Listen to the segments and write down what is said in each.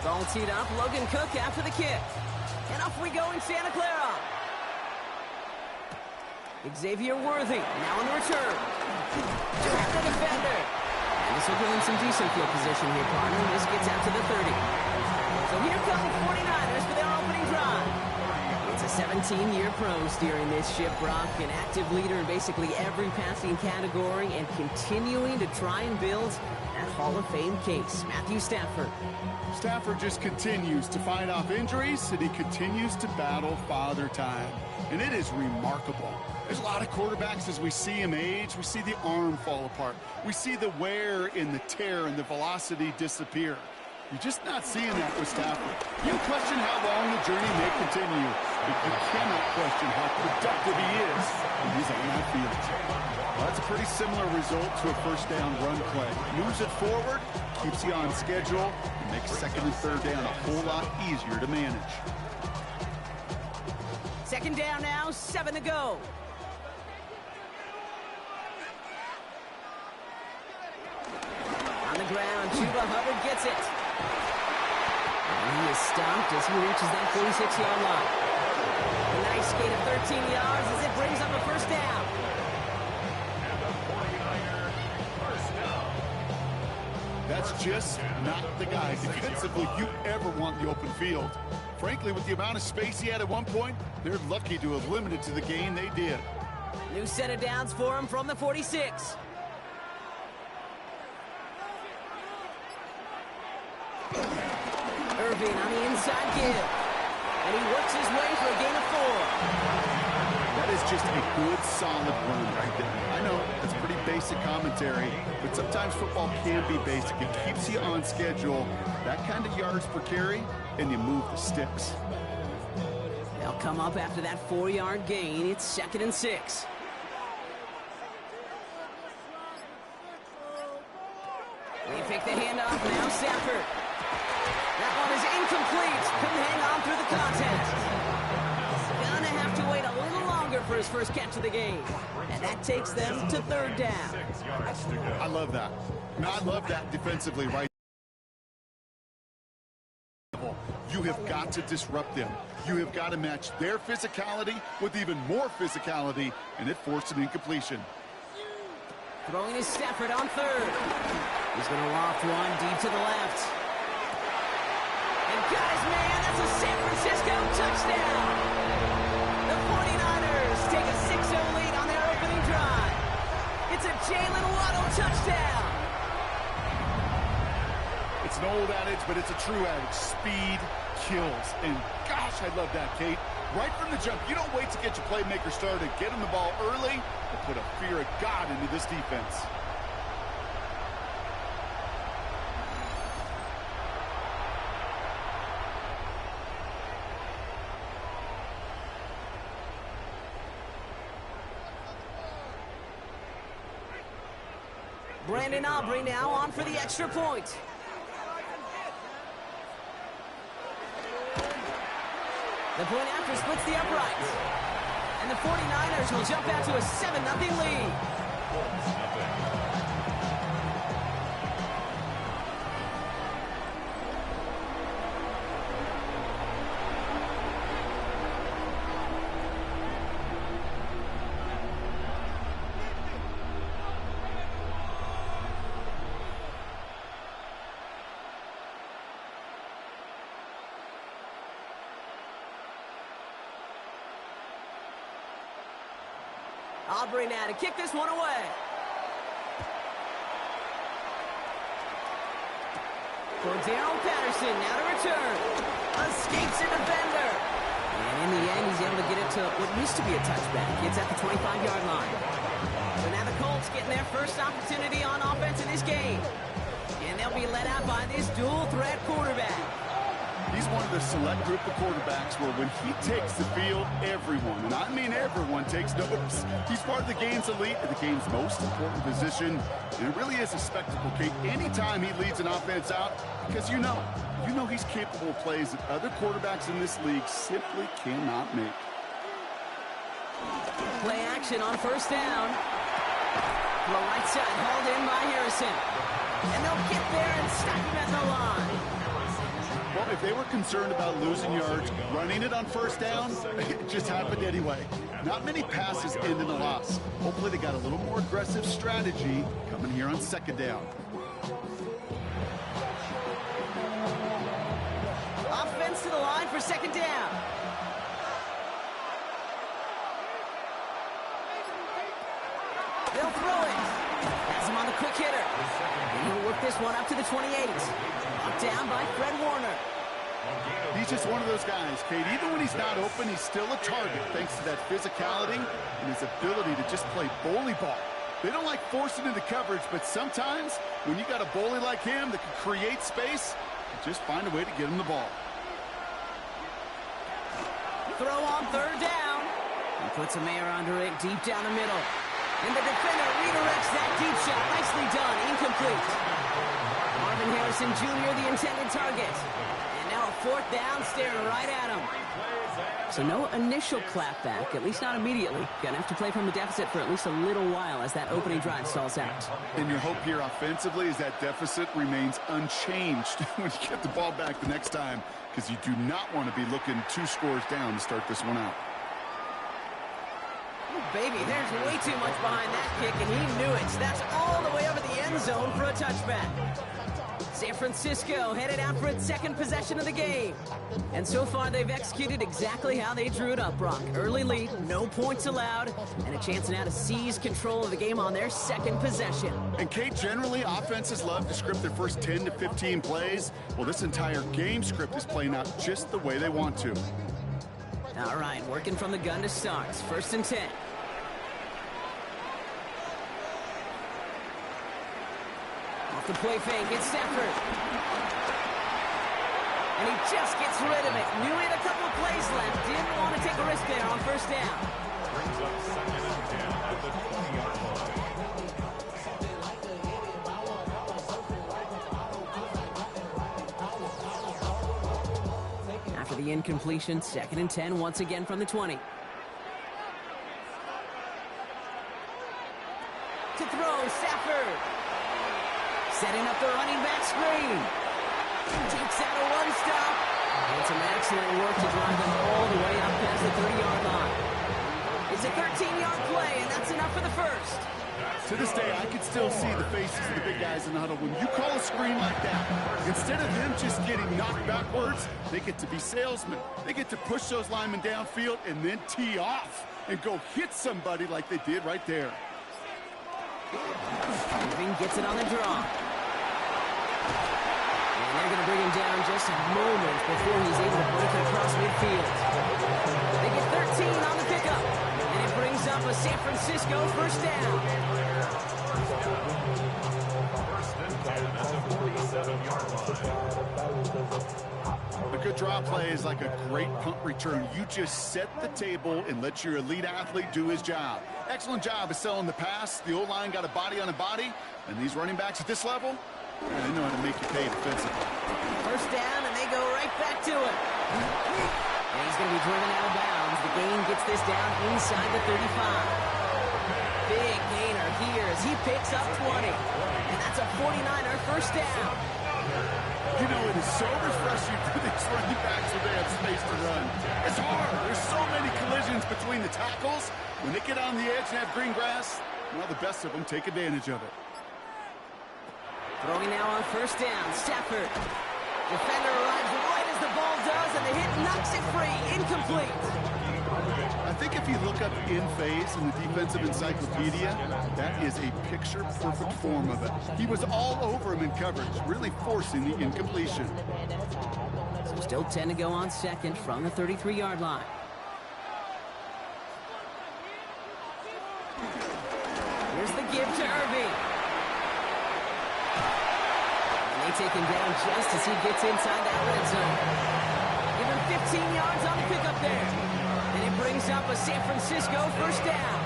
All teed up, Logan Cook after the kick. And off we go in Santa Clara. Xavier Worthy, now on the return. Direct the defender. And this will give him some decent field position here, partner. This gets out to the 30. So here come the 49ers for their opening drive. It's a 17-year pro steering this ship, Brock, an active leader in basically every passing category and continuing to try and build that Hall of Fame case. Matthew Stafford. Stafford just continues to fight off injuries, and he continues to battle father time. And it is remarkable. There's a lot of quarterbacks as we see him age. We see the arm fall apart. We see the wear in the tear and the velocity disappear. You're just not seeing that with Stafford. You question how long the journey may continue, but you cannot question how productive he is when he's on that field. Well, that's a pretty similar result to a first down run play. Moves it forward, keeps you on schedule, and makes second and third down a whole lot easier to manage. Second down now, 7 to go. On the ground, Chuba Hubbard gets it. And he is stopped as he reaches that 46-yard line. A nice gain of 13 yards as it brings up a first down. That's just not the guy defensively you ever want in the open field. Frankly, with the amount of space he had at one point, they're lucky to have limited to the gain they did. New set of downs for him from the 46. Irving on the inside give. And he works his way for a gain of 4. That is just a good, solid run right there. I know that's pretty basic commentary, but sometimes football can be basic. It keeps you on schedule. That kind of yards per carry, and you move the sticks. They'll come up after that 4-yard gain. It's 2nd and 6. They pick the handoff now, Stafford. That one is incomplete. Couldn't hang on through the contest. Gonna have to wait a little longer for his first catch of the game. And that takes them to 3rd down. I love that. I love that defensively right. You have got to disrupt them. You have got to match their physicality with even more physicality, and it forced an incompletion. Throwing is Stafford on 3rd. He's going to loft one deep to the left. And guys, man, that's a San Francisco touchdown. The 49ers take a 6-0 lead on their opening drive. It's a Jalen Waddle touchdown. It's an old adage, but it's a true adage. Speed kills. And gosh, I love that, Kate. Right from the jump, you don't wait to get your playmaker started. Get him the ball early and put a fear of God into this defense. Brandon Aubrey now on for the extra point. The point after splits the uprights. And the 49ers will jump out to a 7-0 lead. Aubrey now to kick this one away. Cordero Patterson now to return. Escapes a defender. And in the end, he's able to get it to what used to be a touchback. It's at the 25-yard line. So now the Colts getting their first opportunity on offense in this game. And they'll be led out by this dual-threat quarterback. He's one of the select group of quarterbacks where when he takes the field, everyone, and I mean everyone, takes notice. He's part of the game's elite and the game's most important position. And it really is a spectacle, Kate, anytime he leads an offense out, because you know he's capable of plays that other quarterbacks in this league simply cannot make. Play action on first down. To the right side, hauled in by Harrison. And they'll get there and stop him at the line. Well, if they were concerned about losing yards, running it on first down, it just happened anyway. Not many passes end in a loss. Hopefully they got a little more aggressive strategy coming here on second down. Offense to the line for second down. They'll throw it. Pass him on the quick hitter. And he'll work this one up to the 28. Knocked down by Fred Warner. He's just one of those guys, Kate. Even when he's not open, he's still a target thanks to that physicality and his ability to just play bully ball. They don't like forcing into coverage, but sometimes when you got a bully like him that can create space, just find a way to get him the ball. Throw on third down. He puts a man under it deep down the middle. And the defender redirects that deep shot. Nicely done. Incomplete. Marvin Harrison Jr., the intended target. And now a fourth down, staring right at him. So no initial clapback, at least not immediately. Gonna have to play from the deficit for at least a little while as that opening drive stalls out. And your hope here offensively is that deficit remains unchanged when you get the ball back the next time, because you do not want to be looking 2 scores down to start this one out. Baby, there's way too much behind that kick, and he knew it. That's all the way over the end zone for a touchback. San Francisco headed out for its second possession of the game. And so far, they've executed exactly how they drew it up, Brock. Early lead, no points allowed, and a chance now to seize control of the game on their second possession. And, Kate, generally, offenses love to script their first 10 to 15 plays. Well, this entire game script is playing out just the way they want to. All right, working from the gun to start. First and 10. Off the play fake, it's Stafford. And he just gets rid of it. Knew he had a couple of plays left. Didn't want to take a risk there on first down. Brings up second and 10 at the 20-yard line. After the incompletion, second and 10 once again from the 20. To throw, Stafford. Setting up the running back screen. Takes out a one-stop. And some excellent work to drive them all the way up past the 30-yard line. It's a 13-yard play, and that's enough for the first. To this day, I can still see the faces of the big guys in the huddle. When you call a screen like that, instead of them just getting knocked backwards, they get to be salesmen. They get to push those linemen downfield and then tee off and go hit somebody like they did right there. Irving gets it on the draw. And they're going to bring him down just moments before he's able to break it across midfield. They get 13 on the pickup. And it brings up a San Francisco first down. First and 10 at the 47-yard line. A good draw play is like a great punt return. You just set the table and let your elite athlete do his job. Excellent job of selling the pass. The O-line got a body on a body. And these running backs at this level, they know how to make you pay defensively. First down, and they go right back to it. And he's going to be driven out of bounds. The gain gets this down inside the 35. Big gainer here as he picks up 20. And that's a 49er first down. You know, it is so refreshing for these running backs when they have space to run. It's hard. There's so many collisions between the tackles. When they get on the edge and have green grass, well, the best of them take advantage of it. Throwing now on first down, Stafford. Defender arrives right as the ball does, and the hit knocks it free. Incomplete. I think if you look up in phase in the defensive encyclopedia, that is a picture-perfect form of it. He was all over him in coverage, really forcing the incompletion. So still 10 to go on second from the 33-yard line. Here's the give to Irving. And they take him down just as he gets inside that red zone. Give him 15 yards on the pickup there. And it brings up a San Francisco first down.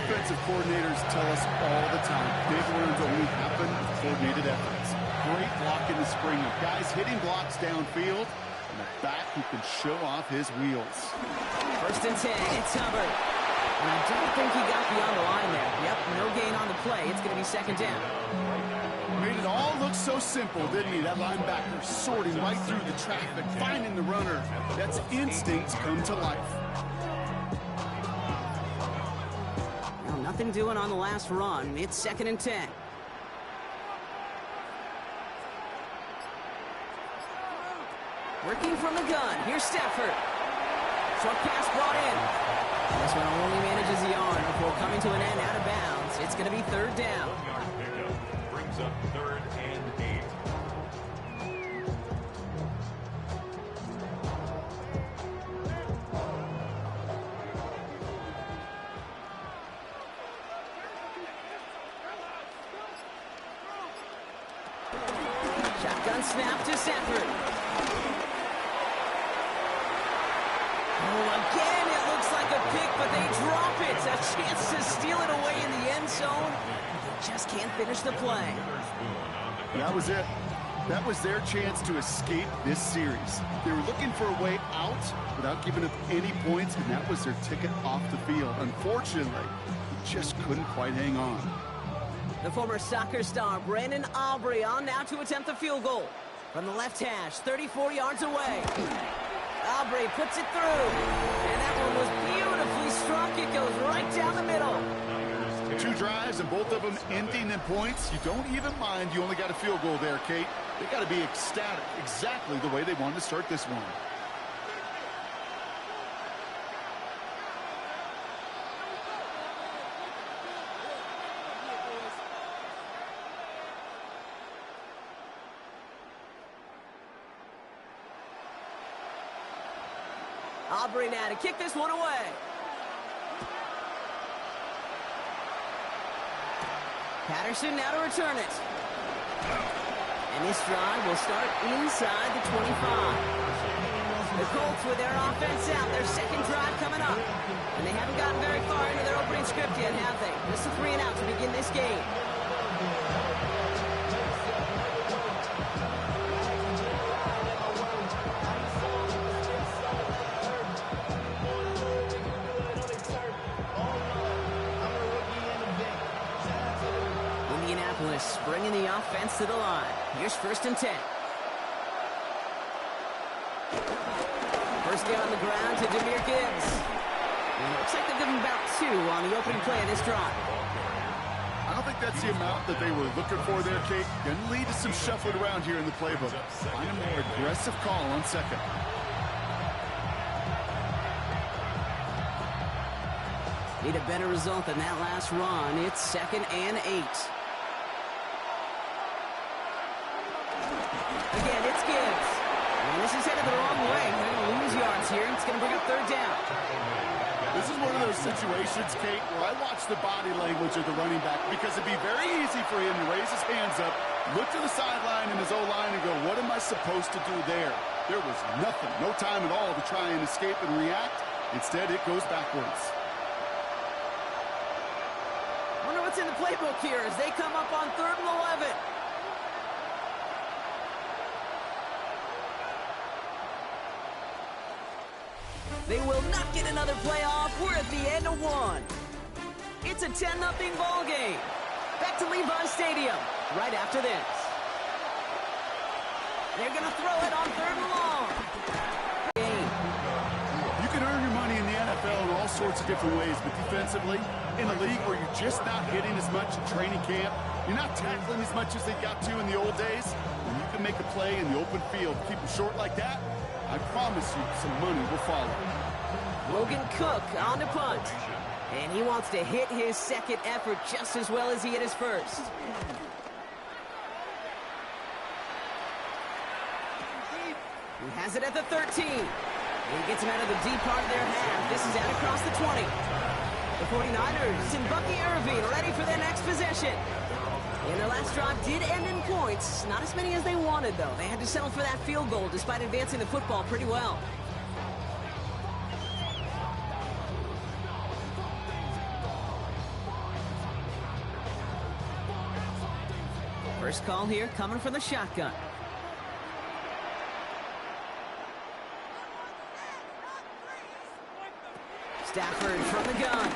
Offensive coordinators tell us all the time, big runs only happen with coordinated efforts. Great block in the spring of guys hitting blocks downfield, and a back who can show off his wheels. First and 10, it's Hubbard. And I don't think he got beyond the line there. Yep, no gain on the play. It's going to be second down. Made it all look so simple, didn't he? That linebacker sorting right through the traffic, finding the runner. That's instincts come to life. Well, nothing doing on the last run. It's second and 10. Working from the gun. Here's Stafford. Short pass brought in. This one only manages the yard before coming to an end out of bounds. It's going to be third down. 1-yard pickup brings up 3rd and 8. Shotgun snap to Stafford. Oh, again, it looks like a pick, but they drop it. A chance to steal it away in the end zone. They just can't finish the play. That was it. That was their chance to escape this series. They were looking for a way out without giving up any points, and that was their ticket off the field. Unfortunately, they just couldn't quite hang on. The former soccer star, Brandon Aubrey, on now to attempt the field goal. From the left hash, 34 yards away. Aubrey puts it through. And that one was beautifully struck. It goes right down the middle. 2 drives, and both of them ending in points. You don't even mind you only got a field goal there, Kate. They got to be ecstatic, exactly the way they wanted to start this one. Aubrey now to kick this one away. Patterson now to return it. And this drive will start inside the 25. The Colts with their offense out, their second drive coming up. And they haven't gotten very far into their opening script yet, have they? Just a 3 and out to begin this game. Indianapolis bringing the offense to the line. Here's 1st and 10. First down on the ground to Jahmyr Gibbs. And it looks like they're giving about 2 on the opening play of this drive. I don't think that's the amount that they were looking for there, Kate. Going to lead to some shuffling around here in the playbook. Find a more aggressive call on second. Need a better result than that last run. It's 2nd and 8. Again, it's Gibbs. And this is headed the wrong way. They're going to lose yards here. It's going to bring up 3rd down. This is one of those situations, Kate, where I watch the body language of the running back because it'd be very easy for him to raise his hands up, look to the sideline in his O-line and go, what am I supposed to do there? There was nothing, no time at all to try and escape and react. Instead, it goes backwards. Wonder what's in the playbook here as they come up on 3rd and 11. They will not get another play off. We're at the end of 1. It's a 10-0 ball game. Back to Levi Stadium right after this. They're going to throw it on 3rd and long. You can earn your money in the NFL in all sorts of different ways, but defensively, in a league where you're just not hitting as much in training camp, you're not tackling as much as they got to in the old days, when you can make a play in the open field, keep them short like that, I promise you some money will follow. Logan Cook on the punt. And he wants to hit his second effort just as well as he hit his first. He has it at the 13. He gets him out of the deep part of their half. This is out across the 20. The 49ers and Bucky Irving ready for their next possession. And their last drive did end in points. Not as many as they wanted, though. They had to settle for that field goal despite advancing the football pretty well. First call here coming from the shotgun. Stafford from the gun.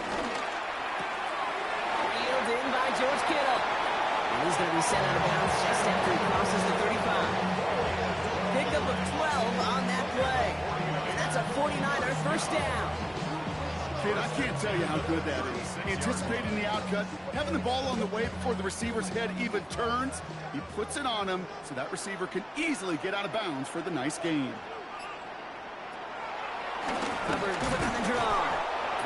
Reeled in by George Kittle. And he's going to be sent out of bounds just after he crosses the 35. Pickup of 12 on that play. And that's a 49er first down. Kid, I can't tell you how good that is. Anticipating the outcut, having the ball on the way before the receiver's head even turns. He puts it on him so that receiver can easily get out of bounds for the nice gain. Hubbard quick on the draw.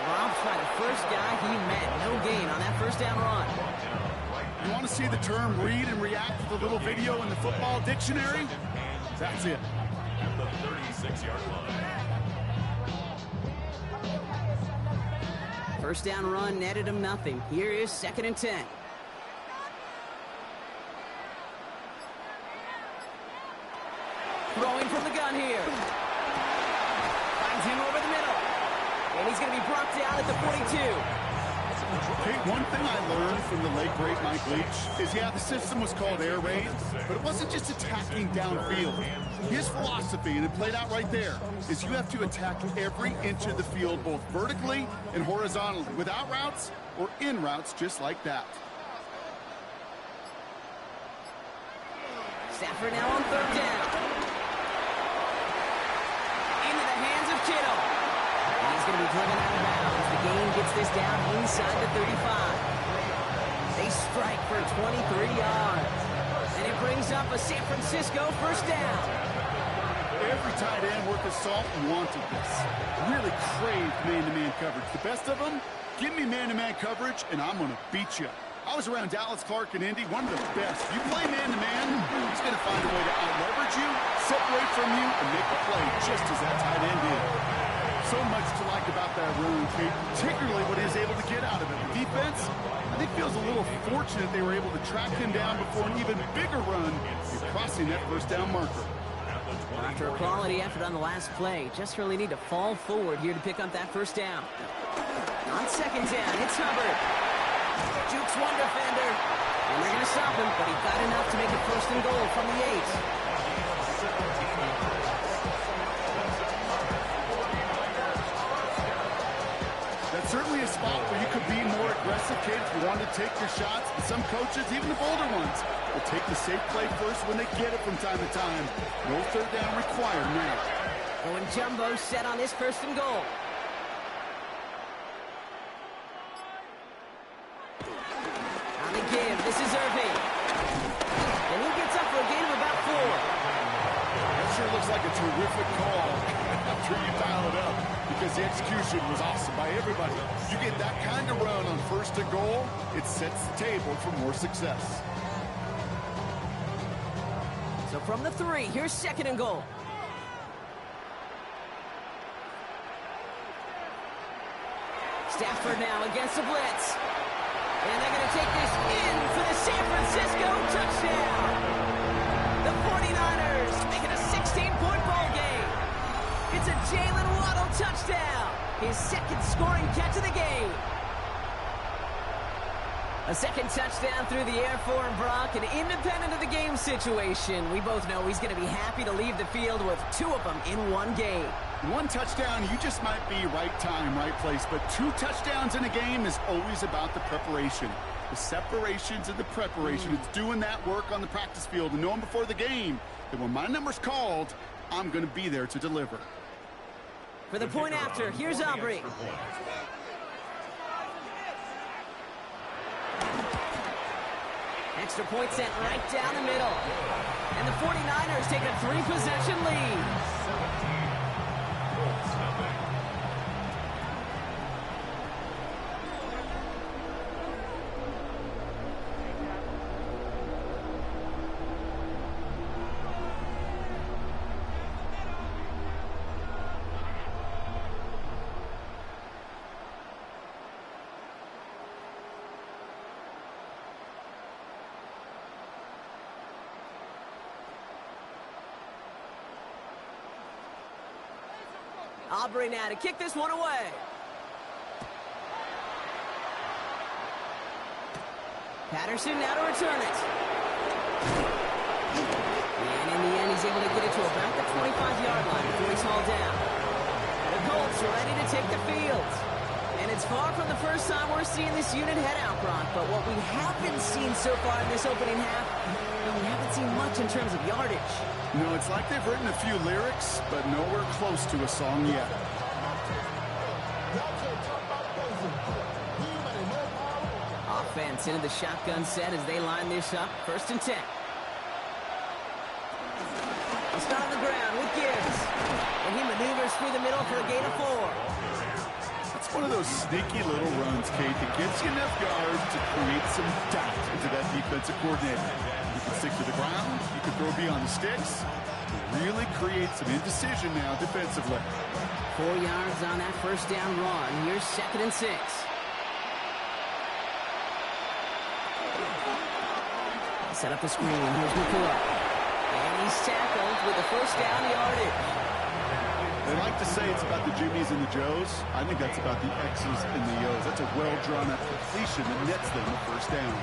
Dropped by the first guy he met. No gain on that first down run. You want to see the term read and react to the little video in the football dictionary? That's it. At the 36-yard line. First down run netted him nothing. Here is 2nd and 10. Throwing from the gun here. Finds him over the middle. And he's going to be brought down at the 42. Hey, one thing I learned from the late, great Mike Leach is, yeah, the system was called air raid, but it wasn't just attacking downfield. His philosophy, and it played out right there, is you have to attack every inch of the field, both vertically and horizontally, without routes or in routes just like that. Stafford now on 3rd down. Into the hands of Kittle. And he's going to be driven out of bounds. The game gets this down inside the 35. They strike for 23 yards. And it brings up a San Francisco first down. Every tight end worth his salt wanted this. Really craved man-to-man coverage. The best of them, give me man-to-man coverage, and I'm going to beat you. I was around Dallas Clark and Indy, one of the best. You play man-to-man, he's going to find a way to out-leverage you, separate from you, and make a play just as that tight end did. So much to like about that run, Kate, particularly what he was able to get out of it. The defense, I think, feels a little fortunate they were able to track him down before an even bigger run in crossing that first down marker. After a quality effort on the last play, just really need to fall forward here to pick up that first down. On 2nd down, it's Hubbard. Jukes one defender. And they're going to stop him, but he got enough to make it 1st and goal from the 8. That's certainly a spot where you could be more aggressive, kid, if you want to take your shots. But some coaches, even the bolder ones, will take the safe play first when they get it from time to time. No 3rd down required now. Going jumbo set on this 1st and goal. On the give, this is Irving. And he gets up for a gain of about 4. That sure looks like a terrific call after you dial it up, because the execution was awesome by everybody. You get that kind of run on 1st and goal, it sets the table for more success. So from the 3, here's 2nd and goal. Stafford now against the blitz. And they're going to take this in for the San Francisco touchdown. The 49ers make it a 16-point ball game. It's a Jalen Waddle touchdown. His 2nd scoring catch of the game. A 2nd touchdown through the air for him, Brock, and independent of the game situation. We both know he's going to be happy to leave the field with 2 of them in one game. 1 touchdown, you just might be right time, right place. But 2 touchdowns in a game is always about the preparation. The separations and the preparation. It's doing that work on the practice field and knowing before the game that when my number's called, I'm going to be there to deliver. For the point after, here's Aubrey. Extra point sent right down the middle. And the 49ers take a 3-possession lead. Aubrey now to kick this one away. Patterson now to return it. And in the end, he's able to get it to about the 25-yard line before he's hauled down. The Colts are ready to take the field. And it's far from the first time we're seeing this unit head out, Brock. But what we haven't seen so far in this opening half, we haven't seen much in terms of yardage. No, it's like they've written a few lyrics, but nowhere close to a song yet. Offense into the shotgun set as they line this up. 1st and 10. He'll start on the ground with Gibbs. And he maneuvers through the middle for a gain of 4. It's one of those sneaky little runs, Kate, that gets you enough yards to create some doubt into that defensive coordinator. You can stick to the ground. You can throw beyond the sticks. Really create some indecision now defensively. 4 yards on that 1st down run. Here's 2nd and 6. Set up the screen. Here's McCullough. And he's tackled with the 1st down yardage. They like to say it's about the Jimmies and the Joes. I think that's about the X's and the O's. That's a well-drawn-up completion that nets them the 1st down.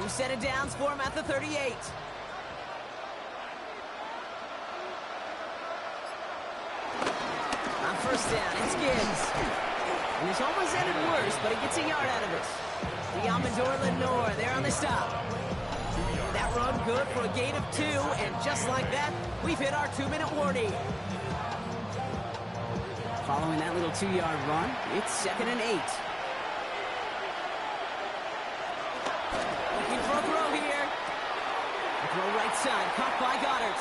New set of downs for him at the 38. On 1st down, it's Gibbs. And it's almost ended worse, but he gets a yard out of it. The Amador Lenore there on the stop. That run good for a gain of 2, and just like that, we've hit our 2-minute warning. Following that little 2-yard run, it's 2nd and 8. Looking for a throw here. The throw right side, caught by Goddard.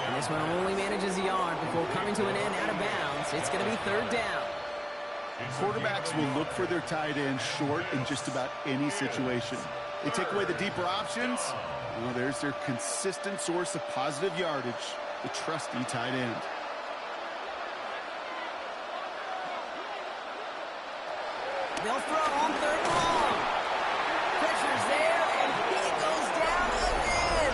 And this one only manages a yard before coming to an end out of bounds. It's going to be 3rd down. Quarterbacks will look for their tight end short in just about any situation. They take away the deeper options. Well, there's their consistent source of positive yardage, the trusty tight end. They'll throw on 3rd and long. Pressure's there, and he goes down again.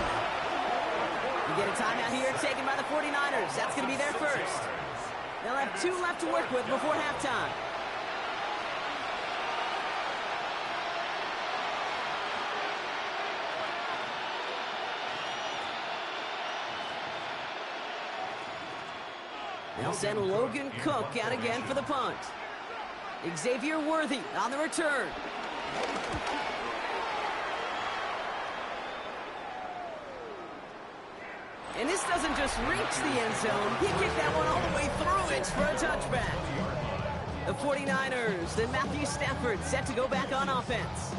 We get a timeout here taken by the 49ers. That's going to be their 1st. They'll have 2 left to work with before halftime. They'll send Logan Cook out again for the punt. Xavier Worthy on the return. And this doesn't just reach the end zone. He kicked that one all the way through it for a touchback. The 49ers, then Matthew Stafford set to go back on offense.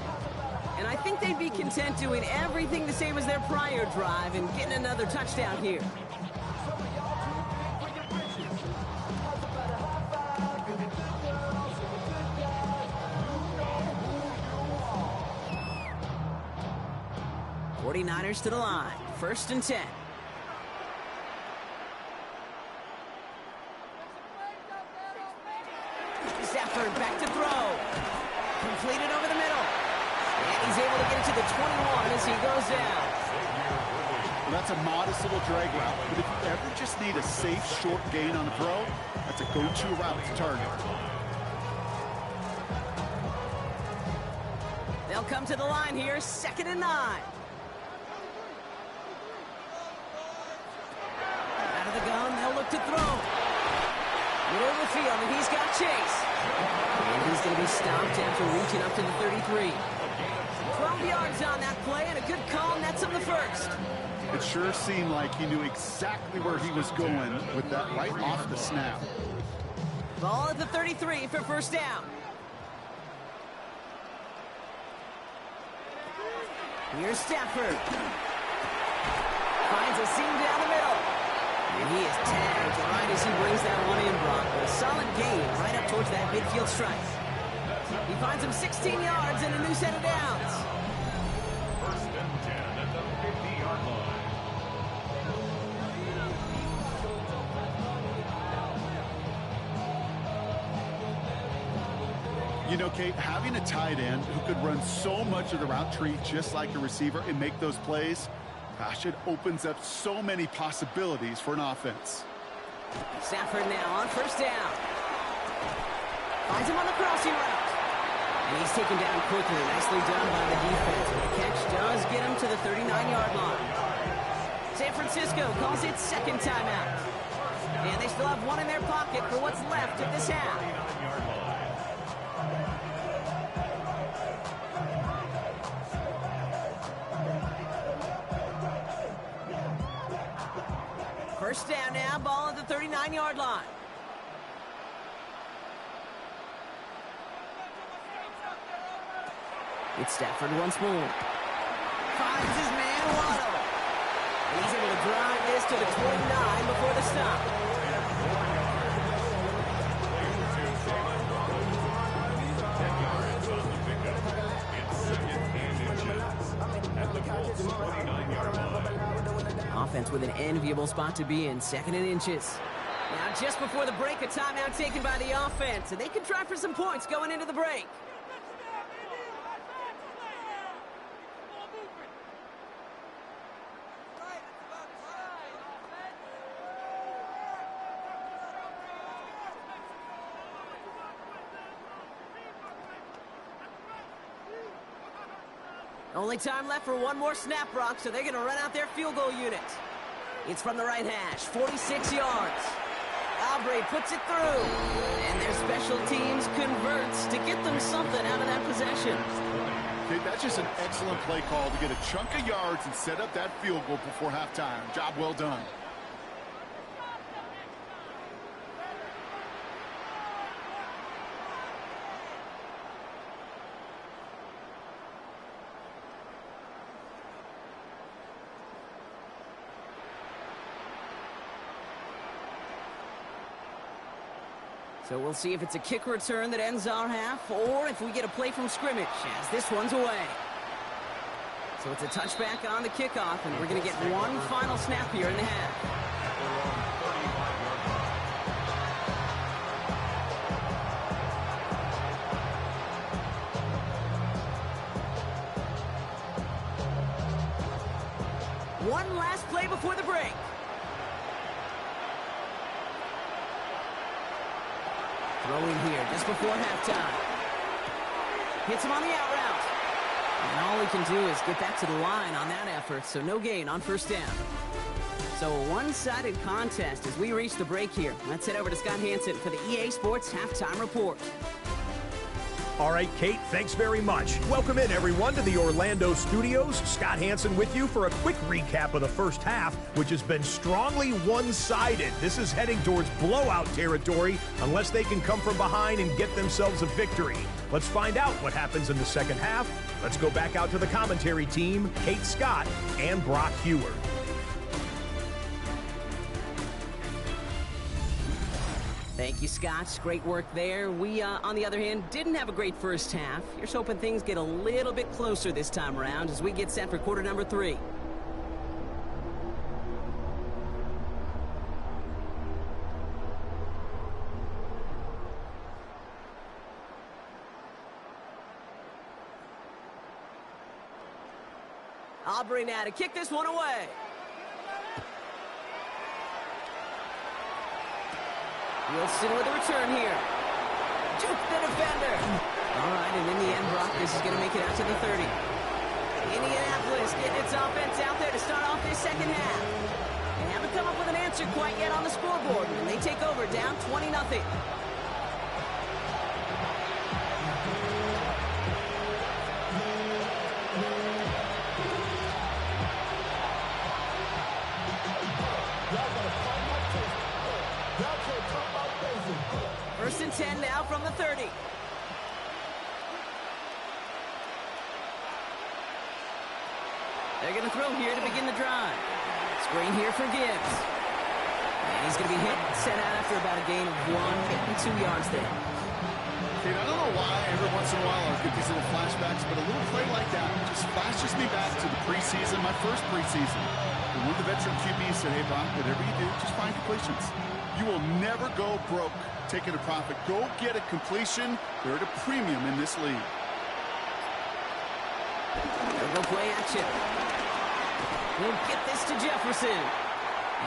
And I think they'd be content doing everything the same as their prior drive and getting another touchdown here. Niners to the line. 1st and 10. Stafford back to throw. Completed over the middle. And he's able to get it to the 21 as he goes down. Well, that's a modest little drag route. But if you ever just need a safe, short gain on a throw, that's a go-to route to target. They'll come to the line here. 2nd and 9. They'll look to throw. Middle of the field, and he's got Chase. And he's going to be stopped after reaching up to the 33. 12 yards on that play, and a good call nets him the 1st. It sure seemed like he knew exactly where he was going with that right off the snap. Ball at the 33 for 1st down. Here's Stafford. Finds a seam down the middle. And he is tagged right as he brings that one in, Brock. A solid gain right up towards that midfield stripe. He finds him 16 yards and a new set of downs. 1st and 10 at the 50-yard line. You know, Kate, having a tight end who could run so much of the route tree just like a receiver and make those plays, gosh, it opens up so many possibilities for an offense. Stafford now on 1st down. Finds him on the crossing route. And he's taken down quickly. Nicely done by the defense. But the catch does get him to the 39-yard line. San Francisco calls it 2nd timeout. And they still have one in their pocket for what's left of this half. 29-yard line. First down now, ball at the 39-yard line. It's Stafford once more. Finds his man, Waddle. And he's able to drive this to the 29 before the stop. Offense with an enviable spot to be in, 2nd and inches. Now just before the break, a timeout taken by the offense, and they can try for some points going into the break. Only time left for one more snap, Brock, so they're going to run out their field goal unit. It's from the right hash, 46 yards. Aubrey puts it through, and their special teams converts to get them something out of that possession. Okay, that's just an excellent play call to get a chunk of yards and set up that field goal before halftime. Job well done. So we'll see if it's a kick return that ends our half, or if we get a play from scrimmage, as this one's away. So it's a touchback on the kickoff, and we're going to get one final snap here in the half. One last play before the break. Throwing here just before halftime. Hits him on the out route. And all he can do is get back to the line on that effort, so no gain on first down. So a one-sided contest as we reach the break here. Let's head over to Scott Hansen for the EA Sports Halftime Report. All right, Kate, thanks very much. Welcome in, everyone, to the Orlando studios. Scott Hansen with you for a quick recap of the first half, which has been strongly one-sided. This is heading towards blowout territory unless they can come from behind and get themselves a victory. Let's find out what happens in the second half. Let's go back out to the commentary team, Kate Scott and Brock Heward. Thank you, Scott. Great work there. We, on the other hand, didn't have a great first half. Here's hoping things get a little bit closer this time around as we get set for quarter number 3. Aubrey now to kick this one away. Wilson with a return here. Juke the defender. All right, and in the end, Brock, this is going to make it out to the 30. Indianapolis getting its offense out there to start off this second half. They haven't come up with an answer quite yet on the scoreboard, and they take over down 20-0. First and 10 now from the 30. They're going to throw here to begin the drive. Screen here for Gibbs. And he's going to be hit and set out after about a gain of 1, maybe 2 yards there. Kate, I don't know why every once in a while I'll get these little flashbacks, but a little play like that just flashes me back to the preseason, my first preseason. And one of the veteran QBs said, hey, Brock, whatever you do, just find completions. You will never go broke taking a profit. Go get a completion. They're at a premium in this league. They'll go play action. He'll get this to Jefferson.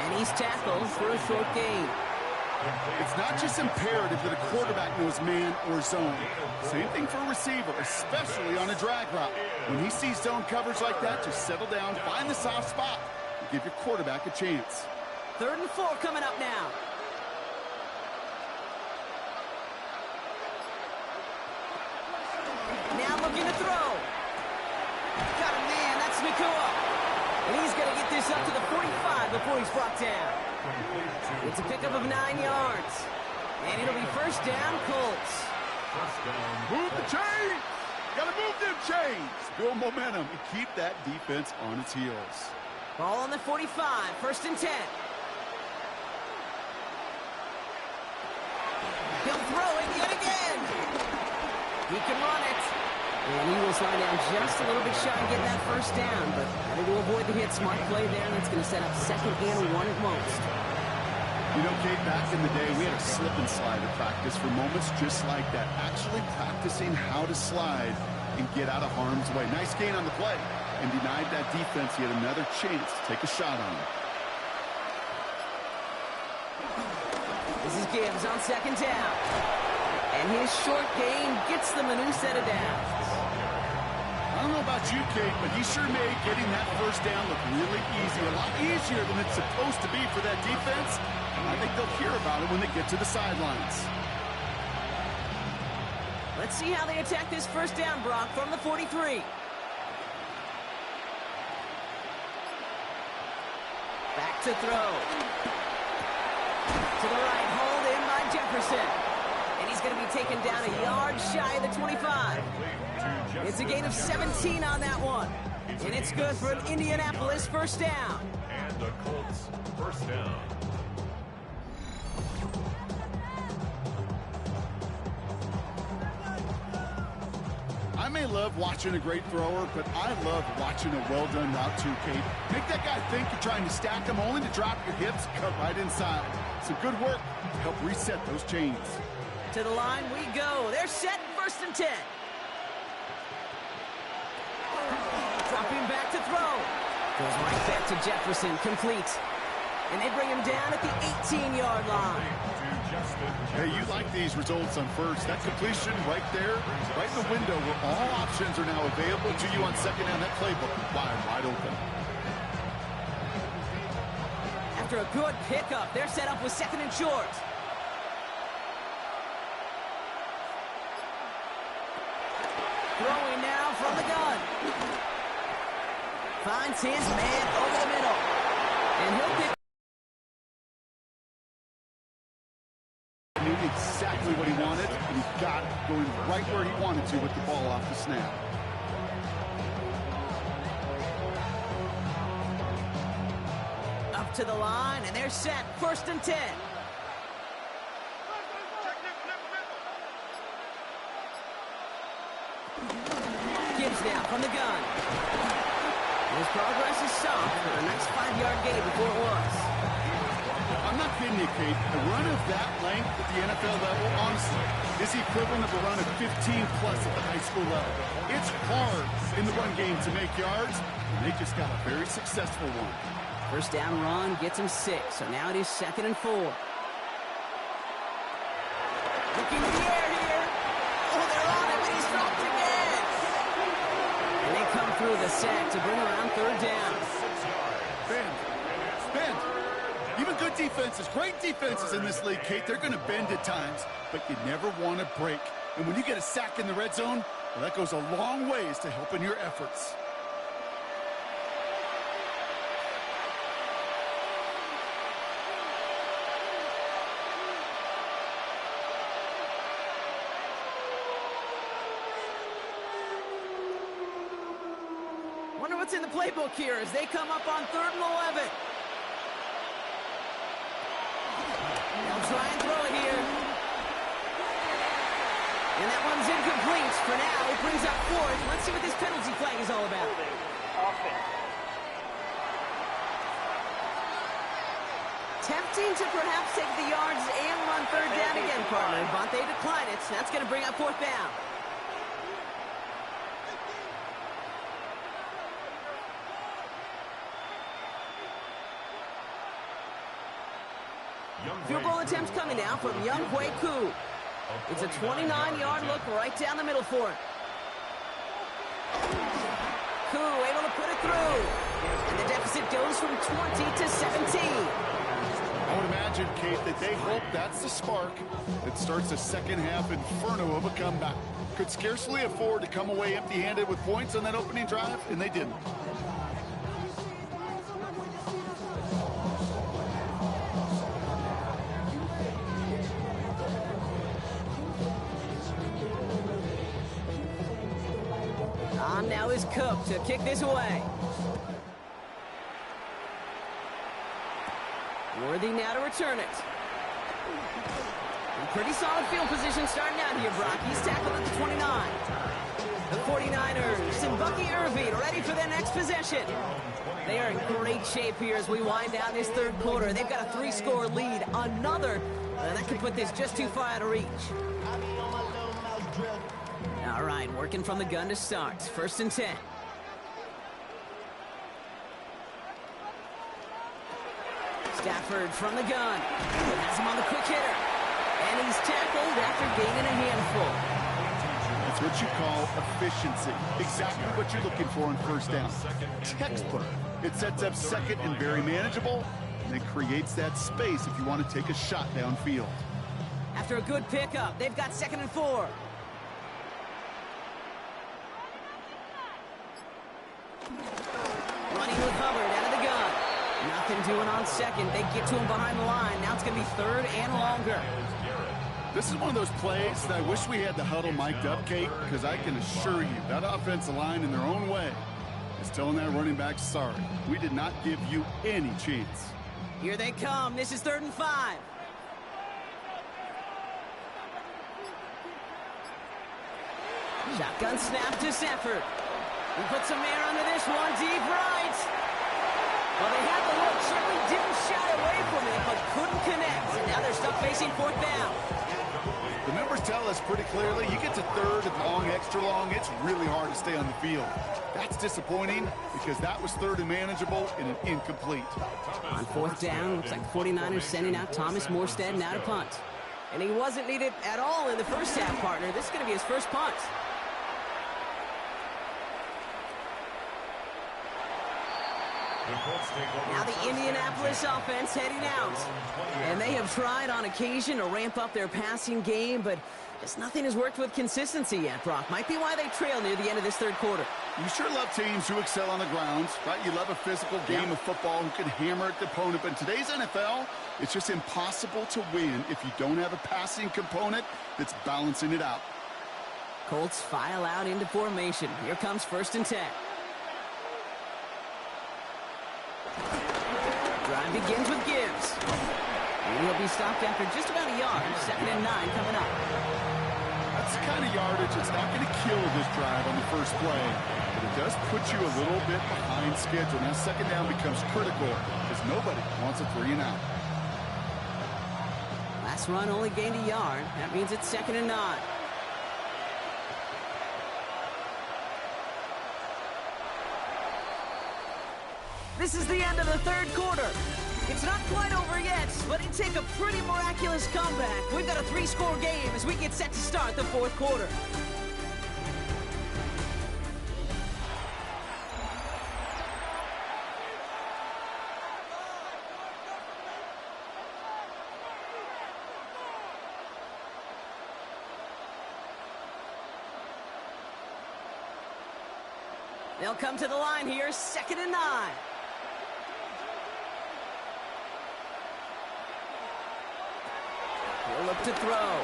And he's tackled for a short gain. It's not just imperative that a quarterback knows man or zone. Same thing for a receiver, especially on a drag route. When he sees zone coverage like that, just settle down, find the soft spot, and give your quarterback a chance. 3rd and 4 coming up now. Kua. And he's going to get this up to the 45 before he's brought down. It's a pickup of 9 yards. And it'll be first down, Colts. Move the chains! Gotta move them chains! Build momentum and keep that defense on its heels. Ball on the 45, first and 10. He'll throw it yet again. He can run it. And he will slide down just a little bit shy of getting that first down, but better to avoid the hit. Smart play there, and it's going to set up 2nd and 1 at most. You know, Kate, back in the day, we had a slip and slide at practice for moments just like that. Actually practicing how to slide and get out of harm's way. Nice gain on the play, and denied that defense yet another chance to take a shot on him. This is Gibbs on 2nd down. And his short gain gets them a new set of downs. I don't know about you, Kate, but he sure made getting that first down look really easy. A lot easier than it's supposed to be for that defense. I think they'll hear about it when they get to the sidelines. Let's see how they attack this first down, Brock, from the 43. Back to throw. To the right, hauled in by Jefferson. And he's going to be taken down a yard shy of the 25. It's a gain of 17 on that one. And it's good for an Indianapolis first down. And the Colts first down. I may love watching a great thrower, but I love watching a well-done route too, Kate. Make that guy think you're trying to stack him only to drop your hips, cut right inside. Some good work to help reset those chains. To the line we go. They're set, first and 10. Dropping back to throw. Goes right back to Jefferson, complete. And they bring him down at the 18-yard line. Hey, you like these results on first. That completion right there, right in the window where all options are now available to you on second down. That playbook wide open. After a good pickup, they're set up with 2nd and short. Throwing now from the gun. Finds his man over the middle. And he'll pick. Knew exactly what he wanted, and he got it, going right where he wanted to with the ball off the snap. Up to the line, and they're set, first and 10. Gibbs now from the gun. His progress is soft for a nice 5-yard gain before it was. I'm not kidding you, Kate. A run of that length at the NFL level, honestly, is the equivalent of a run of 15-plus at the high school level. It's hard in the run game to make yards, and they just got a very successful one. First down run gets him 6, so now it is 2nd and 4. Looking in the air here. Oh, they're on him, and he's dropped again. And they come through the sack to bring around 3rd down. Bend. Even good defenses, great defenses in this league, Kate, they're going to bend at times, but you never want to break. And when you get a sack in the red zone, well, that goes a long ways to helping your efforts. Wonder what's in the playbook here as they come up on 3rd and 11. They'll try and throw it here. And that one's incomplete. For now, it brings up 4th. Let's see what this penalty flag is all about. Tempting to perhaps take the yards and run 3rd down again, partner. But they decline it. That's going to bring up 4th down. Field goal attempts coming now from Young Hui Koo. It's a 29-yard look right down the middle for him. Koo able to put it through. And the deficit goes from 20 to 17. I would imagine, Kate, that they hope that's the spark that starts a second-half inferno of a comeback. Could scarcely afford to come away empty-handed with points on that opening drive, and they didn't. On now is Cook to kick this away. Worthy now to return it. Pretty solid field position starting out here, Brock. He's tackled at the 29. The 49ers and Bucky Irving ready for their next possession. They are in great shape here as we wind down this third quarter. They've got a 3-score lead. Another, that could put this just too far out of reach. All right, working from the gun to start. 1st and 10. Stafford from the gun. Has him on the quick hitter. And he's tackled after gaining a handful. That's what you call efficiency. Exactly what you're looking for on 1st down. Textbook. It sets up 2nd and very manageable, and it creates that space if you want to take a shot downfield. After a good pickup, they've got 2nd and 4. Running with Hubbard out of the gun. Nothing doing on 2nd. They get to him behind the line. Now it's going to be 3rd and longer. This is one of those plays that I wish we had the huddle mic'd up, Kate, because I can assure you that offensive line in their own way is telling that running back, sorry, we did not give you any chance. Here they come. This is 3rd and 5. Shotgun snap to Stafford. He puts some air under this one, deep right. Well, they had the look, certainly didn't shy away from it, but couldn't connect. And now they're stuck facing 4th down. The numbers tell us pretty clearly, you get to 3rd and long, extra long, it's really hard to stay on the field. That's disappointing because that was 3rd and manageable and an incomplete. On 4th down, looks like the 49ers sending out Thomas Morstead now to punt. And he wasn't needed at all in the first half, partner. This is going to be his first punt. Now the Indianapolis offense heading out. And they have tried on occasion to ramp up their passing game, but just nothing has worked with consistency yet, Brock. Might be why they trail near the end of this third quarter. You sure love teams who excel on the ground, right? You love a physical game of football who can hammer at the opponent. But in today's NFL, it's just impossible to win if you don't have a passing component that's balancing it out. Colts file out into formation. Here comes 1st and 10. Drive begins with Gibbs. And he'll be stopped after just about a yard. 2nd and 9 coming up. That's the kind of yardage that's not going to kill this drive on the first play. But it does put you a little bit behind schedule. Now 2nd down becomes critical because nobody wants a 3 and out. Last run only gained a yard. That means it's 2nd and 9. This is the end of the third quarter. It's not quite over yet, but it take a pretty miraculous comeback. We've got a 3-score game as we get set to start the 4th quarter. They'll come to the line here, 2nd and 9. He'll look to throw.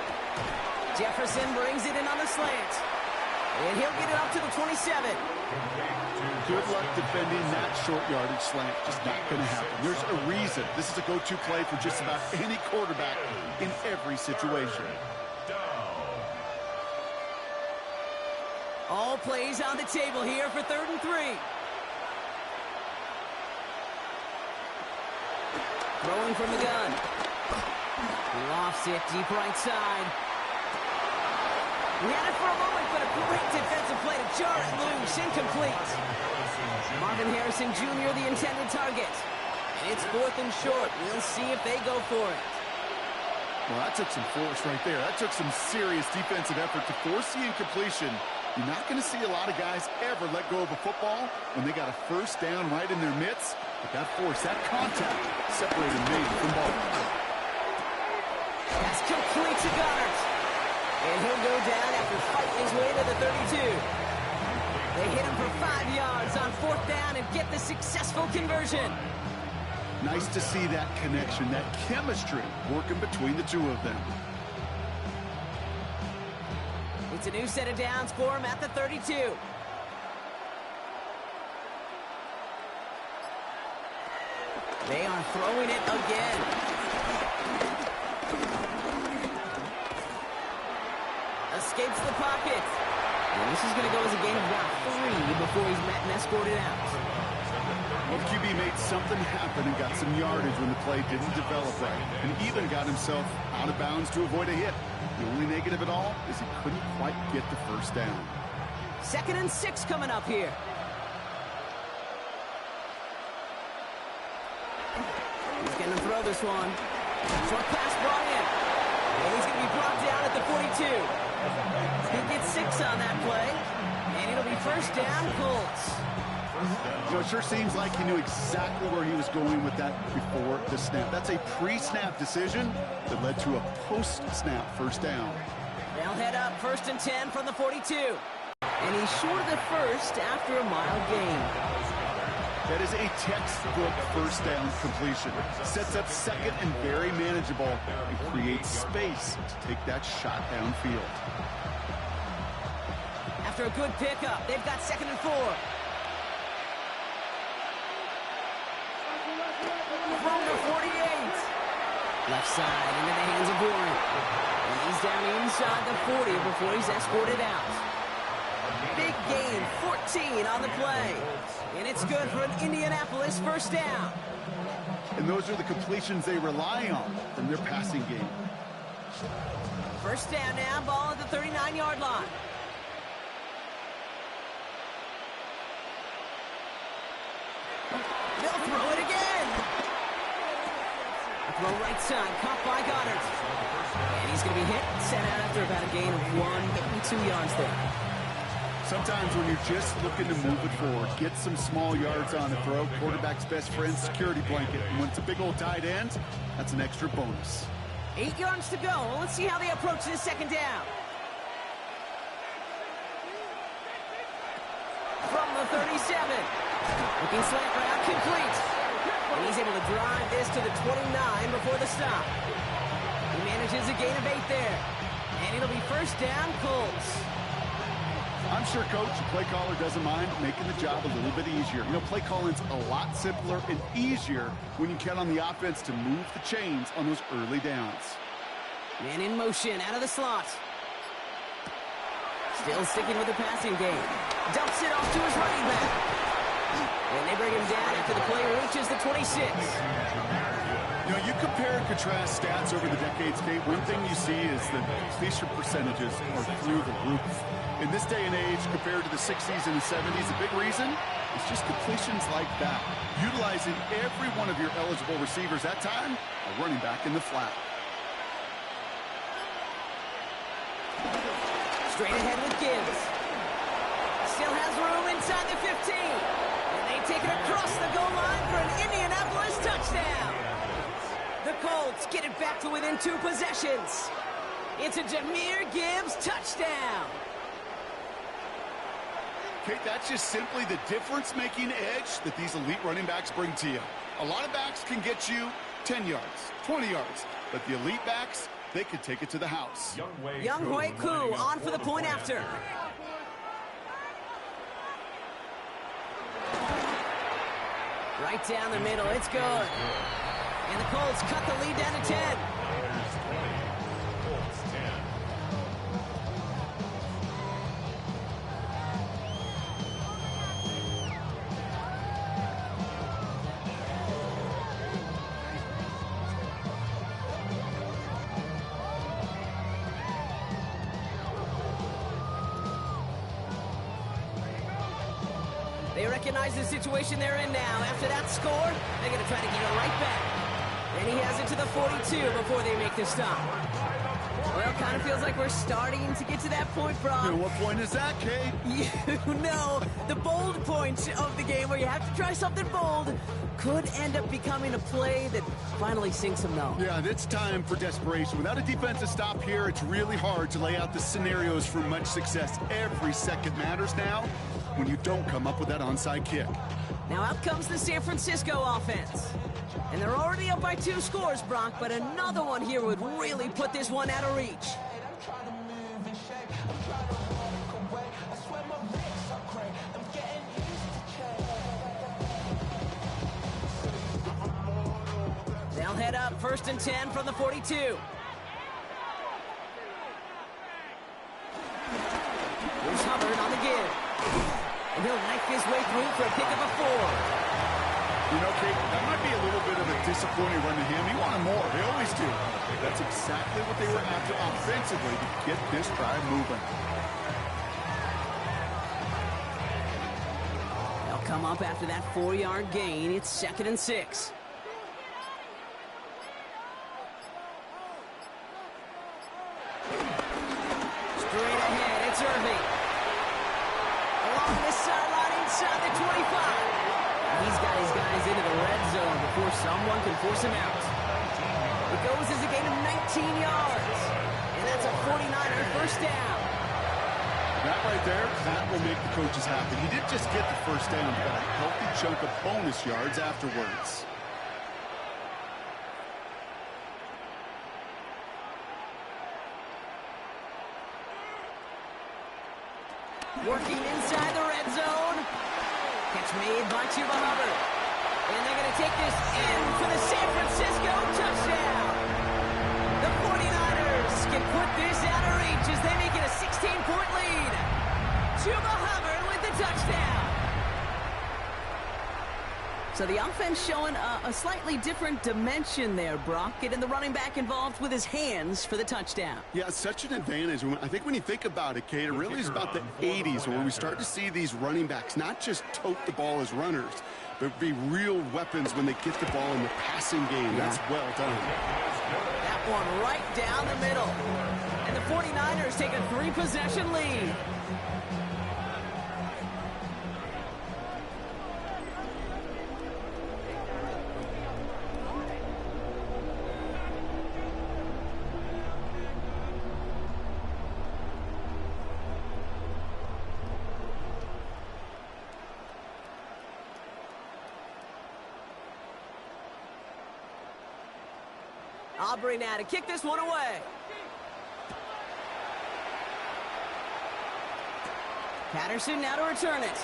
Jefferson brings it in on the slant. And he'll get it up to the 27. Good luck defending that short yardage slant. Just not going to happen. There's a reason. This is a go-to play for just about any quarterback in every situation. All plays on the table here for 3rd and 3. Throwing from the gun. He lofts it deep right side. He had it for a moment, but a great defensive play to jar it loose. Incomplete. Marvin Harrison Jr., the intended target. And it's 4th and short. We'll see if they go for it. Well, that took some force right there. That took some serious defensive effort to force the incompletion. You're not going to see a lot of guys ever let go of a football when they got a 1st down right in their midst. But that force, that contact, separated Mayden from ball. That's complete to Goddard. And he'll go down after fighting his way to the 32. They hit him for 5 yards on 4th down and get the successful conversion. Nice to see that connection, that chemistry working between the two of them. It's a new set of downs for him at the 32. They are throwing it again. Escapes the pocket. And this is going to go as a gain of about 3 before he's met and escorted out. Well, QB made something happen and got some yardage when the play didn't develop right, and even got himself out of bounds to avoid a hit. The only negative at all is he couldn't quite get the first down. 2nd and 6 coming up here. He's going to throw this one. Short pass brought in. And he's going to be brought down at the 42. He gets 6 on that play. And it'll be 1st down, Colts. You know, it sure seems like he knew exactly where he was going with that before the snap. That's a pre-snap decision that led to a post-snap 1st down. They'll head up 1st and 10 from the 42. And he's short of the 1st after a mild gain. That is a textbook 1st down completion. Sets up 2nd and very manageable and creates space to take that shot downfield. After a good pickup, they've got 2nd and 4. From the 48. Left side into the hands of Warren. And he's down inside the 40 before he's escorted out. Big gain, 14 on the play. And it's good for an Indianapolis 1st down. And those are the completions they rely on from their passing game. 1st down now, ball at the 39-yard line. They'll throw it again. A throw right side, caught by Goddard. And he's going to be hit, set out after about a gain of 1, 2 yards there. Sometimes when you're just looking to move it forward, get some small yards on the throw, quarterback's best friend, security blanket. And when it's a big old tight end, that's an extra bonus. 8 yards to go. Let's see how they approach this 2nd down. From the 37. Looking slant route, complete. And he's able to drive this to the 29 before the stop. He manages a gain of 8 there. And it'll be 1st down, Colts. I'm sure Coach, the play caller, doesn't mind making the job a little bit easier. You know, play calling's a lot simpler and easier when you count on the offense to move the chains on those early downs. Man in motion, out of the slot. Still sticking with the passing game. Dumps it off to his running back. And they bring him down after the play reaches the 26. You know, you compare and contrast stats over the decades, Kate. One thing you see is that completion percentages are through the roof. In this day and age, compared to the 60s and the 70s, the big reason is just completions like that. Utilizing every one of your eligible receivers that time, a running back in the flat. Straight ahead with Gibbs. Still has room inside the 15. And they take it across the goal line for an Indianapolis touchdown. The Colts get it back to within 2 possessions. It's a Jahmyr Gibbs touchdown. Kate, that's just simply the difference-making edge that these elite running backs bring to you. A lot of backs can get you 10 yards, 20 yards, but the elite backs, they can take it to the house. Younghoe Koo on for the point after. Right down the middle, it's good. And the Colts cut the lead down to 10. They recognize the situation they're in now. After that score, they're going to try to get it right back. And he has it to the 42 before they make the stop. Well, kind of feels like we're starting to get to that point, Brock. And what point is that, Kate? You know, the bold point of the game where you have to try something bold could end up becoming a play that finally sinks them though. Yeah, it's time for desperation. Without a defensive stop here, it's really hard to lay out the scenarios for much success. Every second matters now when you don't come up with that onside kick. Now out comes the San Francisco offense. And they're already up by 2 scores, Brock, but another one here would really put this one out of reach. They'll head up 1st and 10 from the 42. Here's Hubbard on the give. And he'll knife his way through for a pick of a 4. You know, Kate, that might be a little bit of a disappointing run to him. He wanted more. They always do. That's exactly what they were after offensively to get this drive moving. They'll come up after that 4-yard gain. It's 2nd and 6. Straight ahead, it's Irving. Along this sideline inside the 25. He's got his guys into the red zone before someone can force him out. It goes as a gain of 19 yards. And that's a 49er first down. That right there, that will make the coaches happy. He didn't just get the first down, but a healthy chunk of bonus yards afterwards. Working inside the red zone. Catch made by Chuba Hubbard. And they're going to take this in for the San Francisco touchdown. The 49ers can put this out of reach as they make it a 16-point lead. Chuba Hubbard with the touchdown. So the offense showing a slightly different dimension there, Brock. Getting the running back involved with his hands for the touchdown. Yeah, such an advantage. I think when you think about it, Kate, it really is about the 80s when we start to see these running backs not just tote the ball as runners, but be real weapons when they get the ball in the passing game. Yeah. That's well done. That one right down the middle. And the 49ers take a 3-possession lead. Aubrey now to kick this one away. Patterson now to return it.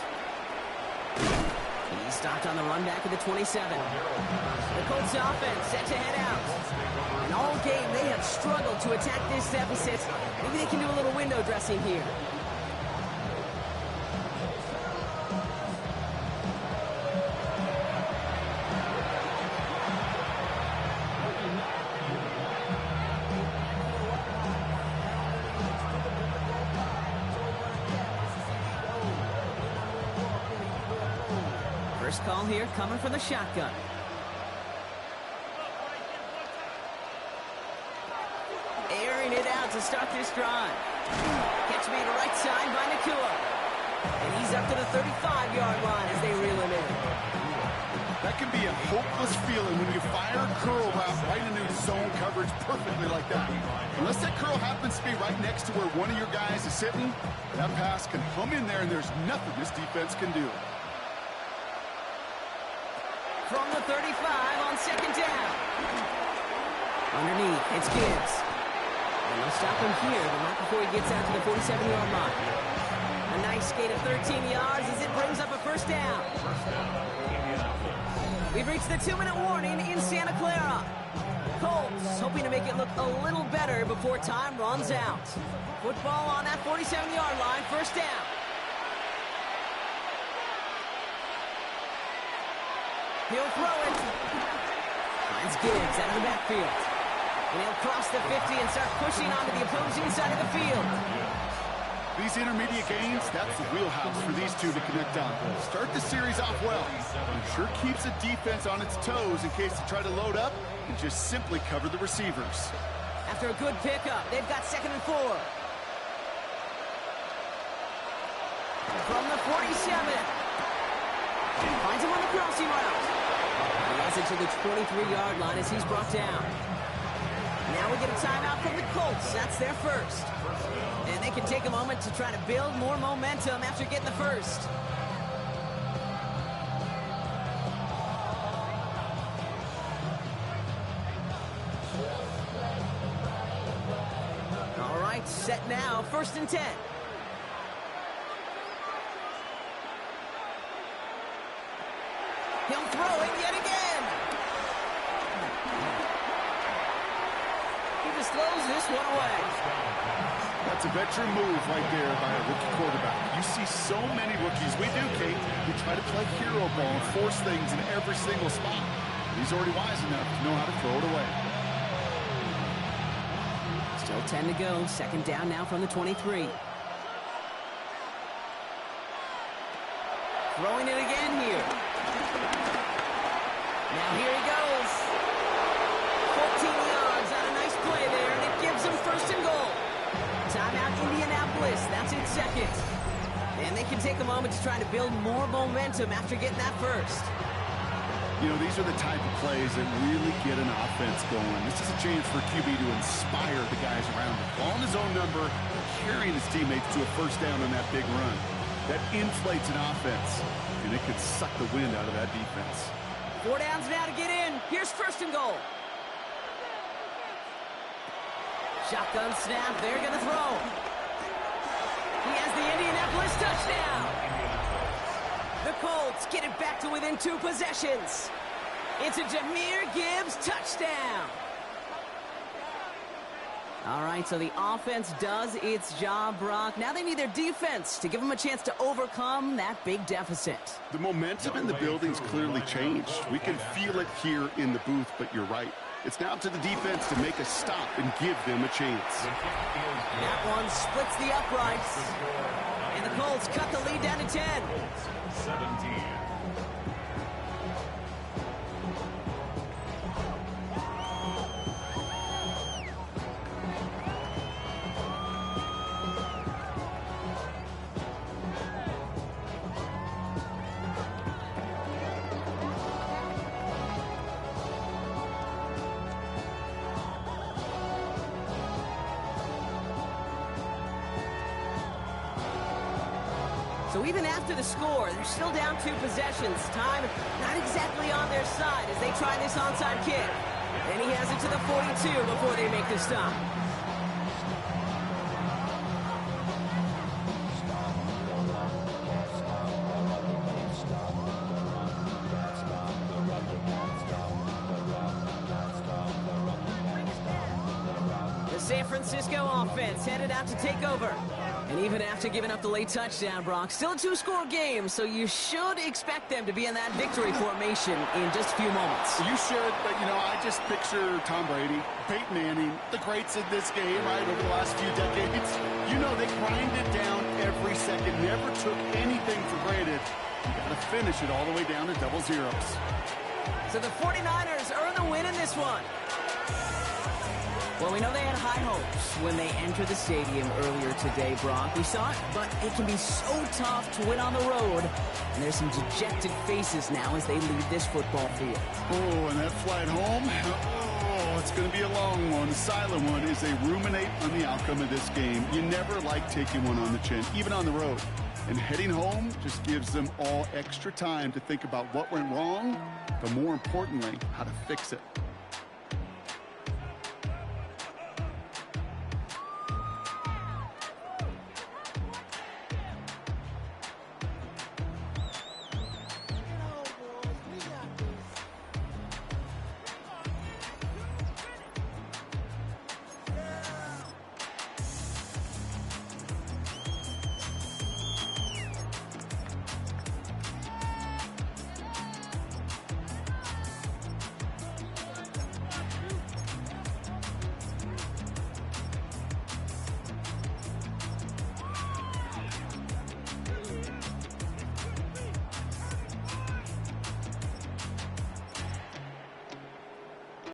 He's stopped on the run back of the 27. The Colts offense set to head out. And all game they have struggled to attack this deficit. Maybe they can do a little window dressing here. First call here coming from the shotgun. Airing it out to start this drive. Catch me to the right side by Nakua. And he's up to the 35-yard line as they reel him in. That can be a hopeless feeling when you fire a curl route right into zone coverage perfectly like that. Unless that curl happens to be right next to where one of your guys is sitting, that pass can hum in there and there's nothing this defense can do. From the 35 on 2nd down. Underneath, it's Gibbs. And they'll stop him here, but not before he gets out to the 47-yard line. A nice gain of 13 yards as it brings up a first down. We've reached the 2-minute warning in Santa Clara. Colts hoping to make it look a little better before time runs out. Football on that 47-yard line, first down. He'll throw it. Finds Gibbs out of the backfield. And he'll cross the 50 and start pushing onto the opposing side of the field. These intermediate gains, that's the wheelhouse for these two to connect on. Start the series off well. It sure keeps the defense on its toes in case they try to load up and just simply cover the receivers. After a good pickup, they've got 2nd and 4. From the 47. Finds him on the crossing route. He has it to the 23-yard line as he's brought down. Now we get a timeout from the Colts. That's their first. And they can take a moment to try to build more momentum after getting the first. All right, set now, 1st and 10. He'll throw it yet again. He just throws this one away. That's a veteran move right there by a rookie quarterback. You see so many rookies, we do, Kate, who try to play hero ball and force things in every single spot. He's already wise enough to know how to throw it away. Still 10 to go. 2nd down now from the 23. Throwing it again here. Now here he goes. 14 yards on a nice play there, and it gives him 1st and goal. Timeout Indianapolis. That's in 2nd. And they can take a moment to try to build more momentum after getting that first. You know, these are the type of plays that really get an offense going. This is a chance for QB to inspire the guys around him. Calling his own number, carrying his teammates to a 1st down on that big run. That inflates an offense, and it could suck the wind out of that defense. 4 downs now to get in. Here's 1st and goal. Shotgun snap. They're going to throw. He has the Indianapolis touchdown. The Colts get it back to within 2 possessions. It's a Jahmyr Gibbs touchdown. All right, so the offense does its job, Brock. Now they need their defense to give them a chance to overcome that big deficit. The momentum in the building's clearly changed. We can feel it here in the booth, but you're right. It's now up to the defense to make a stop and give them a chance. That one splits the uprights. And the Colts cut the lead down to 10. 17. So even after the score, they're still down 2 possessions. Time not exactly on their side as they try this onside kick. And he has it to the 42 before they make the stop. The San Francisco offense headed out to take over. And even after giving up the late touchdown, Brock, still a 2-score game, so you should expect them to be in that victory formation in just a few moments. You should, but, you know, I just picture Tom Brady, Peyton Manning, the greats in this game, right, over the last few decades. You know, they grinded down every second, never took anything for granted. You got to finish it all the way down to double zeros. So the 49ers earn the win in this one. Well, we know they had high hopes when they entered the stadium earlier today, Brock. We saw it, but it can be so tough to win on the road. And there's some dejected faces now as they leave this football field. Oh, and that flight home, oh, it's going to be a long one. The silent one is they ruminate on the outcome of this game. You never like taking one on the chin, even on the road. And heading home just gives them all extra time to think about what went wrong, but more importantly, how to fix it.